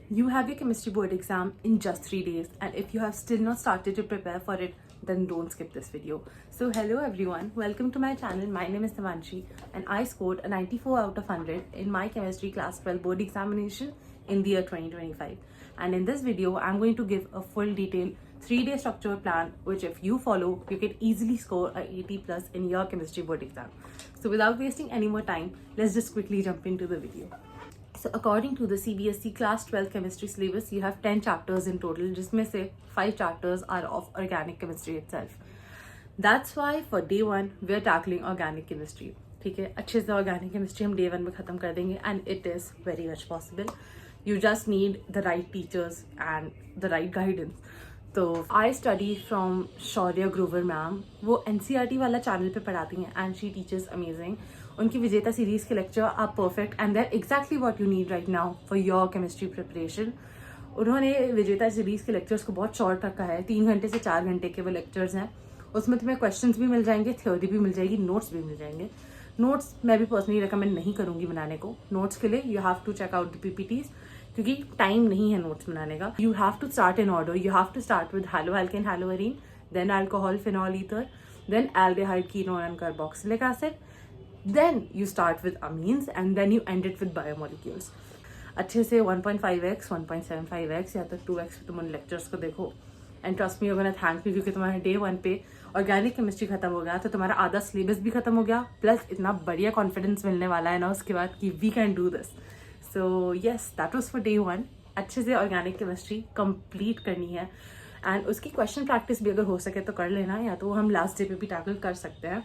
You have your chemistry board exam in just 3 days, and if you have still not started to prepare for it, then don't skip this video. So hello everyone, welcome to my channel. My name is Devanshi and I scored a 94 out of 100 in my chemistry class 12 board examination in the year 2025. And in this video, I'm going to give a full detailed 3-day structured plan, which if you follow, you can easily score a 80 plus in your chemistry board exam. So without wasting any more time, let's just quickly jump into the video. So according to the CBSE class 12 chemistry syllabus, you have 10 chapters in total, जिसमें से 5 chapters are of organic chemistry itself. That's why for day 1 we are tackling organic chemistry. ठीक है, अच्छे से organic chemistry हम day 1 में खत्म कर देंगे, and it is very much possible. You just need the right teachers and the right guidance. तो I study from Shaurya Grover ma'am. वो NCERT वाला चैनल पे पढ़ाती हैं and she teaches amazing. उनकी विजेता सीरीज के lecture are perfect and they're exactly what you need right now for your chemistry preparation. उन्होंने Vijeta series के लेक्चर्स को बहुत शॉर्ट रखा है, 3 घंटे से 4 घंटे के वो लेक्चर्स हैं. उसमें तुम्हें क्वेश्चंस भी मिल जाएंगे, थ्योरी भी मिल जाएगी, नोट्स भी मिल जाएंगे. नोट्स मैं भी पर्सनली रिकमेंड नहीं करूंगी बनाने को. नोट्स के लिए you have to check out the PPTs, क्योंकि टाइम नहीं है नोट्स बनाने का. You have to start in order. You have to start with haloalkane haloarene, then alcohol phenol ether, then aldehyde ketone and carboxylic acid. Then you start with amines and then you end it with biomolecules. अच्छे से 1.5x, 1.75x या तो 2x तुम उन lectures को देखो. And trust me, you're gonna thank me, क्योंकि तुम्हारे डे 1 पे ऑर्गेनिक केमिस्ट्री खत्म हो गया, तो तुम्हारा आधा सिलेबस भी खत्म हो गया, प्लस इतना बढ़िया कॉन्फिडेंस मिलने वाला है ना उसके बाद कि we can do this. So yes, that was for day 1. अच्छे से ऑर्गेनिक केमिस्ट्री कंप्लीट करनी है एंड उसकी क्वेश्चन प्रैक्टिस भी अगर हो सके तो कर लेना, या तो हम लास्ट डे पे भी टैकल कर सकते हैं.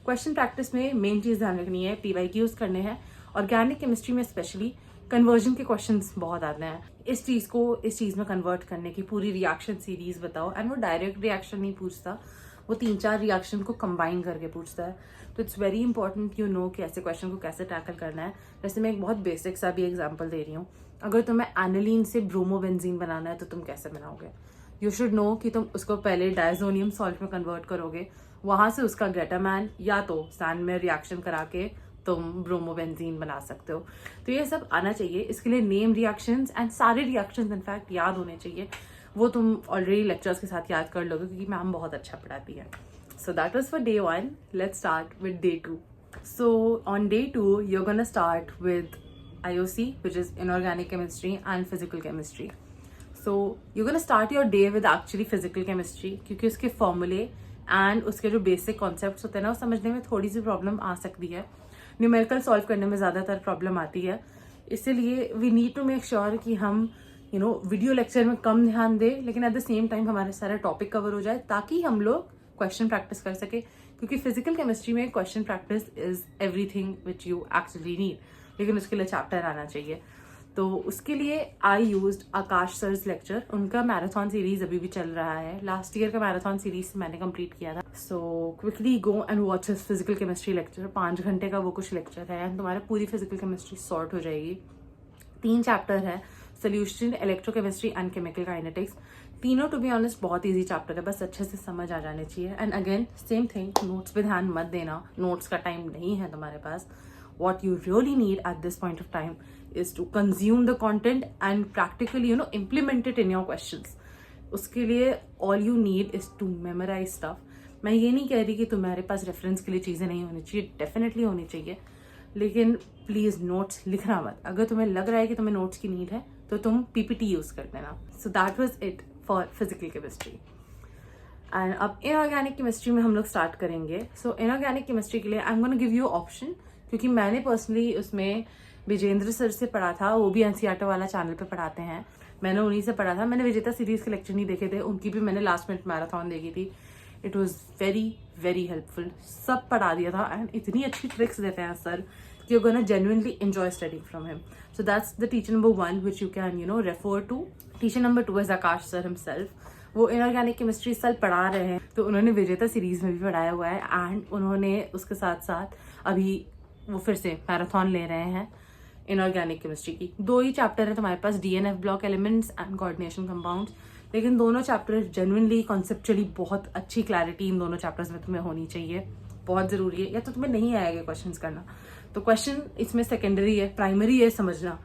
क्वेश्चन प्रैक्टिस में मेन चीज़ ध्यान रखनी है, PYQs करने हैं. ऑर्गेनिक केमिस्ट्री में स्पेशली कन्वर्जन के क्वेश्चंस बहुत आते हैं. इस चीज़ को इस चीज़ में कन्वर्ट करने की पूरी रिएक्शन सीरीज बताओ. एंड वो डायरेक्ट रिएक्शन नहीं पूछता, वो 3-4 रिएक्शन को कंबाइन करके पूछता है. तो it's very important you know कि ऐसे क्वेश्चन को कैसे टैकल करना है. जैसे मैं एक बहुत बेसिक सा भी एग्जाम्पल दे रही हूँ. अगर तुम्हें एनिलीन से ब्रोमोबेंजीन बनाना है तो तुम कैसे बनाओगे. यू शुड नो कि तुम उसको पहले डायजोनियम सॉल्ट में कन्वर्ट करोगे, वहां से उसका ग्रेटामैन या तो सैंड में रिएक्शन करा के तुम ब्रोमोबेंजीन बना सकते हो. तो ये सब आना चाहिए. इसके लिए नेम रिएक्शंस एंड सारे रिएक्शंस इनफैक्ट याद होने चाहिए. वो तुम ऑलरेडी लेक्चर्स के साथ याद कर लोगे, क्योंकि मैम बहुत अच्छा पढ़ाती है. So that was for day 1. Let's start with day 2. So on day 2 you are gonna start with IOC, which is inorganic chemistry and physical chemistry. So you're gonna start your day with actually physical chemistry, क्योंकि उसके फॉर्मूले and उसके जो basic concepts होते हैं ना, वो समझने में थोड़ी सी प्रॉब्लम आ सकती है. न्यूमेरिकल सॉल्व करने में ज़्यादातर प्रॉब्लम आती है. इसीलिए we need to make sure कि हम वीडियो लेक्चर में कम ध्यान दें, लेकिन एट द सेम टाइम हमारा सारा टॉपिक कवर हो जाए, ताकि हम लोग क्वेश्चन प्रैक्टिस कर सके. क्योंकि फिजिकल केमिस्ट्री में question practice is everything which you actually need, लेकिन उसके लिए चैप्टर आना चाहिए. तो उसके लिए I used Aakash sir's lecture. उनका मैराथन सीरीज अभी भी चल रहा है. लास्ट ईयर का मैराथन सीरीज मैंने कंप्लीट किया था. So quickly go and watch his physical chemistry lecture. 5 घंटे का वो कुछ लेक्चर है एंड तुम्हारा पूरी फिजिकल केमिस्ट्री सॉर्ट हो जाएगी. 3 चैप्टर है, solution, electrochemistry and chemical kinetics. तीनों टू बी ऑनेस्ट बहुत ईजी चैप्टर है, बस अच्छे से समझ आ जाने चाहिए. And again same thing, notes पे ध्यान मत देना, नोट्स का टाइम नहीं है तुम्हारे पास. What you really need at this point of time is to consume the content and practically implement it in your questions. उसके लिए all you need is to memorize stuff. मैं ये नहीं कह रही कि तुम्हारे पास रेफरेंस के लिए चीज़ें नहीं होनी चाहिए, डेफिनेटली होनी चाहिए, लेकिन प्लीज नोट्स लिखना मत. अगर तुम्हें लग रहा है कि तुम्हें नोट्स की नीड है तो तुम PPT यूज कर देना. So that was it for physical chemistry. And अब इनऑर्गेनिक केमिस्ट्री में हम लोग स्टार्ट करेंगे. सो इनऑर्गेनिक केमिस्ट्री के लिए I am gonna give you option, क्योंकि मैंने पर्सनली उसमें विजेंद्र सर से पढ़ा था. वो भी NCERT वाला चैनल पे पढ़ाते हैं. मैंने उन्हीं से पढ़ा था. मैंने विजेता सीरीज के लेक्चर नहीं देखे थे, उनकी भी मैंने लास्ट मिनट मैराथन देखी थी. It was very very helpful. सब पढ़ा दिया था एंड इतनी अच्छी ट्रिक्स देते हैं सर कि you gonna genuinely enjoy studying from him. So that's the teacher number 1 which you can refer to. Teacher number 2 is Aakash sir himself. वो इनऑर्गेनिक केमिस्ट्री सर पढ़ा रहे हैं, तो उन्होंने विजेता सीरीज में भी पढ़ाया हुआ है एंड उन्होंने उसके साथ साथ अभी वो फिर से मैराथन ले रहे हैं इनऑर्गेनिक केमिस्ट्री की. 2 ही चैप्टर है तुम्हारे पास, DNF block elements and coordination compounds. लेकिन दोनों चैप्टर जेन्युइनली कॉन्सेप्चुअली बहुत अच्छी क्लैरिटी इन दोनों चैप्टर्स में तुम्हें होनी चाहिए, बहुत जरूरी है. या तो तुम्हें नहीं आएगा क्वेश्चंस करना, तो क्वेश्चन इसमें सेकेंडरी है, प्राइमरी है समझना.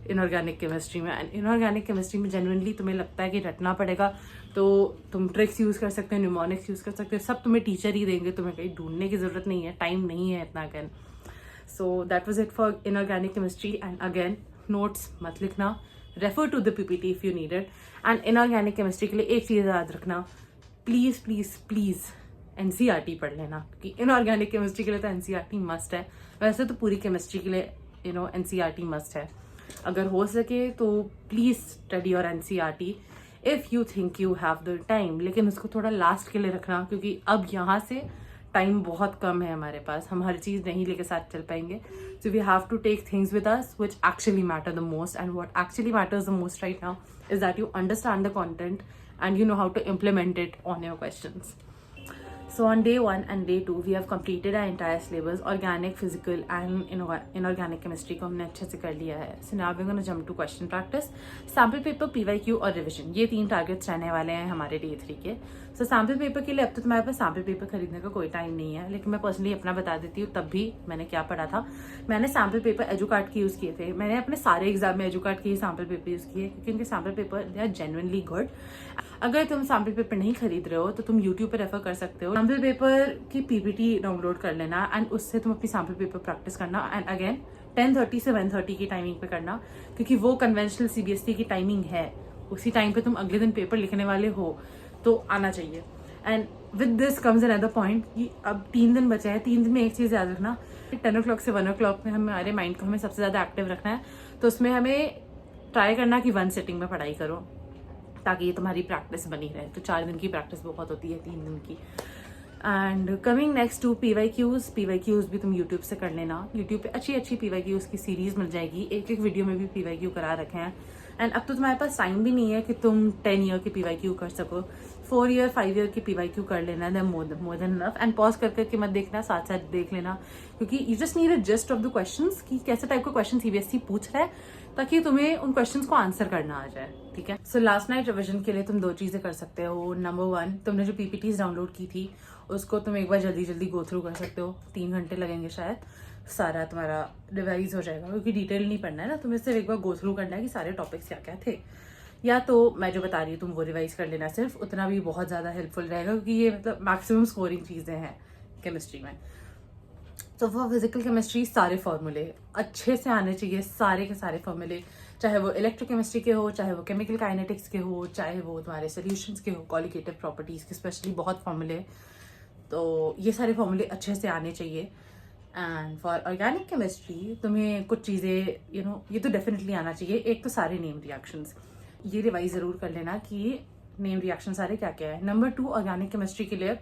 इनऑर्गेनिक केमिस्ट्री में। एंड इनऑर्गेनिक केमिस्ट्री में जेन्युइनली तुम्हें लगता है कि रटना पड़ेगा, तो तुम ट्रिक्स यूज़ कर सकते हो, न्यूमोनिक्स यूज़ कर सकते हो, सब तुम्हें टीचर ही देंगे, तुम्हें कहीं ढूंढने की ज़रूरत नहीं है, टाइम नहीं है इतना। Again so that was it for inorganic chemistry. And again notes मत लिखना, refer to the PPT if you need it. And inorganic chemistry के लिए एक चीज़ याद रखना, प्लीज़ प्लीज़ प्लीज़ एनसीईआरटी पढ़ लेना, क्योंकि इनऑर्गेनिक केमिस्ट्री के लिए तो एनसीईआरटी मस्ट है। वैसे तो पूरी केमिस्ट्री के लिए एनसीईआरटी मस्ट है। अगर हो सके तो प्लीज़ स्टडी और NCERT if you think you have the time, लेकिन उसको थोड़ा लास्ट के लिए रखना, क्योंकि अब यहाँ से टाइम बहुत कम है हमारे पास, हम हर चीज़ नहीं लेके साथ चल पाएंगे। So we have to take things with us which actually matter the most, and what actually matters the most right now is that you understand the content and you know how to implement it on your questions. So on day 1 and day 2 we have completed our entire syllabus, organic, physical and inorganic chemistry को हमने अच्छे से कर लिया है. So now we're going to jump to question practice, sample paper, PYQ और revision. ये 3 targets रहने वाले हैं हमारे day 3 के. So सैम्पल पेपर के लिए अब तो तुम्हारे पास सैम्पल पेपर खरीदने का कोई टाइम नहीं है, लेकिन मैं पर्सनली अपना बता देती हूँ, तब भी मैंने क्या पढ़ा था. मैंने सैम्पल पेपर एजुकार्ट के यूज़ किए थे. मैंने अपने सारे एग्जाम में एजुकार्ट के ही सैम्पल पेपर यूज़ किए, क्योंकि उनके sample paper they are genuinely good. अगर तुम सैम्पल पेपर नहीं खरीद रहे हो तो तुम यूट्यूब पर रेफर कर सकते हो. सैम्पल पेपर की पीपीटी डाउनलोड कर लेना एंड उससे तुम अपनी सैम्पल पेपर प्रैक्टिस करना. एंड अगेन 10:30 से 1:30 की टाइमिंग पे करना, क्योंकि वो कन्वेंशनल सीबीएसई की टाइमिंग है. उसी टाइम पे तुम अगले दिन पेपर लिखने वाले हो तो आना चाहिए. And with this comes another point कि अब 3 दिन बचे हैं. 3 दिन में एक चीज़ याद रखना, 10 o'clock से 1 o'clock में हमारे माइंड को हमें सबसे ज़्यादा एक्टिव रखना है. तो उसमें हमें ट्राई करना कि 1 सिटिंग में पढ़ाई करो, ताकि ये तुम्हारी प्रैक्टिस बनी रहे. तो 4 दिन की प्रैक्टिस बहुत होती है, 3 दिन की. And coming next to PYQs भी तुम यूट्यूब से कर लेना. यूट्यूब पे अच्छी अच्छी पीवाईक्यूज की सीरीज मिल जाएगी, एक एक वीडियो में भी पीवाईक्यू करा रखे हैं. एंड अब तो तुम्हारे पास टाइम भी नहीं है कि तुम 10 ईयर की पीवाईक्यू कर सको. 4 ईयर 5 ईयर की पीवाईक्यू कर लेना, then more than enough. And pause करके मत देखना, साथ साथ देख लेना, क्योंकि you just need a just of the questions कि कैसे टाइप का क्वेश्चन सीबीएसई पूछ रहा है, ताकि तुम्हें उन क्वेश्चंस को आंसर करना आ जाए. ठीक है. सो लास्ट नाइट रिविजन के लिए तुम 2 चीजें कर सकते हो. नंबर 1, तुमने जो पीपीटीज डाउनलोड की थी उसको तुम एक बार जल्दी जल्दी गो थ्रू कर सकते हो. 3 घंटे लगेंगे शायद, सारा तुम्हारा रिवाइज हो जाएगा, क्योंकि डिटेल नहीं पढ़ना है ना, तुम्हें सिर्फ एक बार गो थ्रू करना है कि सारे टॉपिक्स क्या क्या थे. या तो मैं जो बता रही हूँ तुम वो रिवाइज कर लेना, सिर्फ उतना भी बहुत ज़्यादा हेल्पफुल रहेगा, क्योंकि ये मतलब मैक्सिमम स्कोरिंग चीज़ें हैं केमिस्ट्री में. तो फॉर फिजिकल केमिस्ट्री सारे फॉर्मूले अच्छे से आने चाहिए, सारे के सारे फॉर्मूले, चाहे वो इलेक्ट्रोकेमिस्ट्री के हो, चाहे वो केमिकल काइनेटिक्स के हो, चाहे वो तुम्हारे सोल्यूशंस के हो, कॉलिगेटिव प्रॉपर्टीज़ के स्पेशली बहुत फॉर्मूले. तो ये सारे फॉर्मूले अच्छे से आने चाहिए. एंड फॉर ऑर्गेनिक केमिस्ट्री तुम्हें कुछ चीज़ें ये तो डेफिनेटली आना चाहिए. एक तो सारे नेम रिएक्शंस, ये रिवाइज ज़रूर कर लेना कि नेम रिएक्शन सारे क्या क्या है. नंबर 2, ऑर्गेनिक केमिस्ट्री के लिए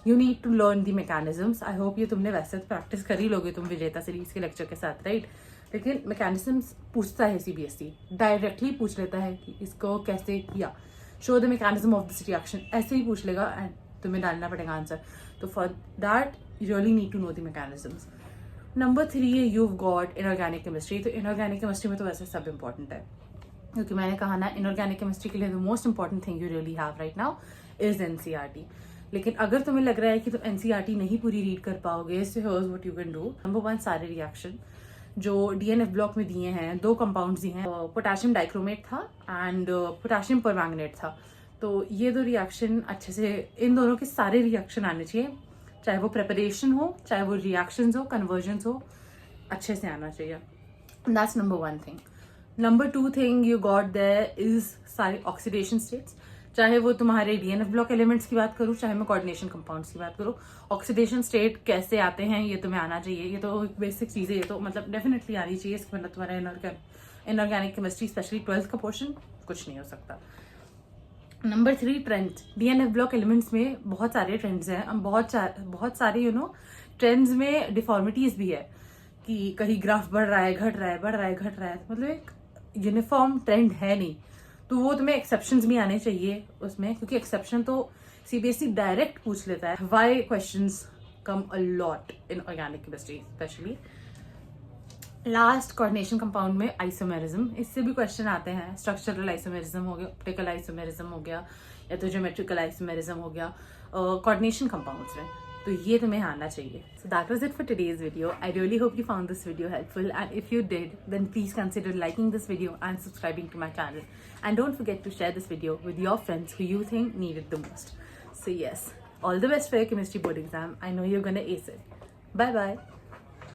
you need to learn the mechanisms. I hope ये तुमने वैसे तो प्रैक्टिस कर ही लोगे तुम विजेता सीरीज के लेक्चर के साथ, राइट. लेकिन मैकेनिज्म्स पूछता है सीबीएसई, डायरेक्टली पूछ लेता है कि इसको कैसे किया, show the mechanism of this reaction, ऐसे ही पूछ लेगा एंड तुम्हें डालना पड़ेगा आंसर. तो for that you really need to know the mechanisms. Number 3 you've got inorganic chemistry. तो इनऑर्गेनिक केमिस्ट्री में तो वैसे सब इंपॉर्टेंट है, क्योंकि मैंने कहा ना इनऑर्गेनिक केमिस्ट्री के लिए the most important thing you really have right now is NCERT. लेकिन अगर तुम्हें लग रहा है कि तुम एनसीईआरटी नहीं पूरी रीड कर पाओगे, so here's what you can do. Number 1, सारे रिएक्शन जो डीएनएफ ब्लॉक में दिए हैं, 2 कंपाउंड्स दिए हैं, पोटेशियम डाइक्रोमेट था एंड पोटेशियम परमैंगनेट था. तो ये 2 रिएक्शन अच्छे से, इन दोनों के सारे रिएक्शन आने चाहिए, चाहे वो प्रेपरेशन हो, चाहे वो रिएक्शंस हो, कन्वर्जन्स हो, अच्छे से आना चाहिए. That's number 1 thing. Number 2 thing you got there is सारे ऑक्सीडेशन स्टेट्स. चाहे वो तुम्हारे डीएनएफ ब्लॉक एलिमेंट्स की बात करूँ, चाहे मैं कोऑर्डिनेशन कंपाउंड्स की बात करूँ, ऑक्सीडेशन स्टेट कैसे आते हैं ये तुम्हें आना चाहिए. ये तो बेसिक चीज़ें, ये तो मतलब डेफिनेटली आनी चाहिए. इसके मतलब तुम्हारा इनऑर्गेनिक केमिस्ट्री स्पेशली 12th का पोर्शन कुछ नहीं हो सकता. Number 3, trends. DNF block elements में बहुत सारे ट्रेंड्स हैं, बहुत सारे ट्रेंड्स में डिफॉर्मिटीज भी है, कि कहीं ग्राफ बढ़ रहा है, घट रहा है, बढ़ रहा है, घट रहा है, मतलब एक यूनिफॉर्म ट्रेंड है नहीं. तो वो तुम्हें एक्सेप्शंस भी आने चाहिए उसमें, क्योंकि एक्सेप्शन तो सीबीएसई डायरेक्ट पूछ लेता है. Why questions come a lot in organic chemistry specially. Last, coordination compound में आइसोमेरिज्म, इससे भी क्वेश्चन आते हैं. स्ट्रक्चरल आइसोमेरिज्म हो गया, ऑप्टिकल आइसोमेरिज्म हो गया, या तो ज्योमेट्रिकल आइसोमेरिज्म हो गया कोऑर्डिनेशन कंपाउंड्स में. तो ये तुम्हें आना चाहिए. So that was it for today's video. I really hope you found this video helpful, and if you did, then please consider liking this video and subscribing to my channel. And don't forget to share this video with your friends who you think need it the most. So yes, all the best for your chemistry board exam. I know you're gonna ace it. Bye bye.